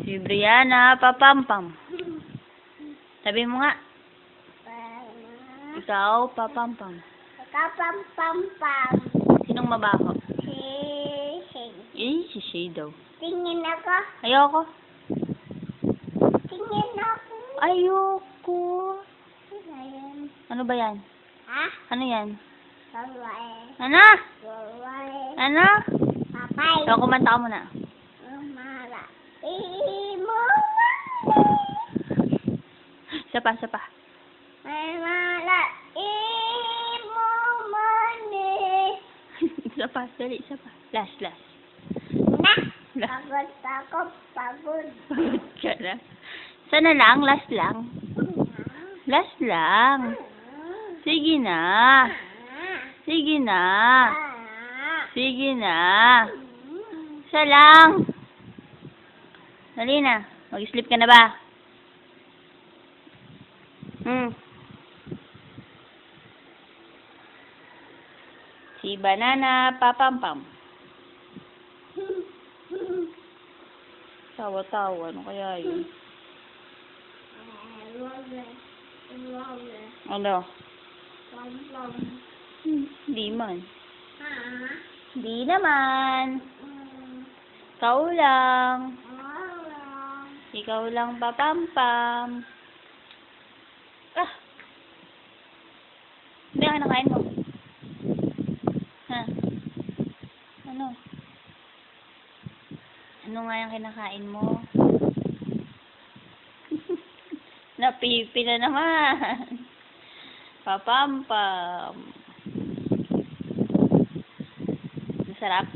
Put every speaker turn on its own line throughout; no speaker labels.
Si Brianna, papampam. Sabi mo nga. Ikaw, papampam.
Pam-pam-pam.
Sinong mabaho?
Si.
Si Shay daw.
Tingin ako.
Ayoko.
Tingin ako.
Ayoko.
Ayun.
Ano ba yan?
Ha?
Ano yan?
Babae.
Ano?
Babae.
Ano?
Papay.
Ikaw, kumanta ka muna.
Mara. Imo.
Isa pa, isa pa.
Mara. Imo mani.
Isa pa, dali, isa pa. Last, last.
Na. Pagod ako. Pagod.
Pagod ka na. Sana lang, last lang. Last lang. Sige na. Sige na. Sige na. Isa lang. Dali na. Mag-sleep ka na ba? Si Banana papampam. Tawa-tawa. Ano kaya yun? Ano? Hindi man. Hindi naman. Ikaw lang. Ikaw lang papampam. Ah! Hindi ka nakain mo. Ha? Ano? Ano nga yung kinakain mo? Napipi na naman. Papampam. Masarap?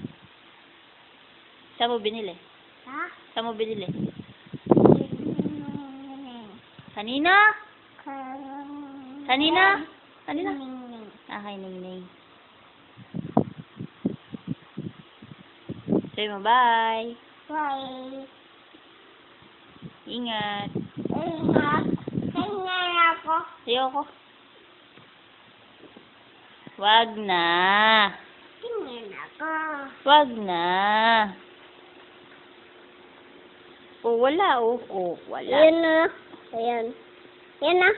Saan mo binili?
Ha?
Saan mo binili? Kanina? Kanina? Kanina? Kay Ningning. Say mo bye.
Bye.
Ingat.
Ingat. Tingin ako.
Ayoko. Wag na.
Tingin ako.
Wag na. Oh, wala. Oh, wala.
Ayan na. Ayan. Ayan na.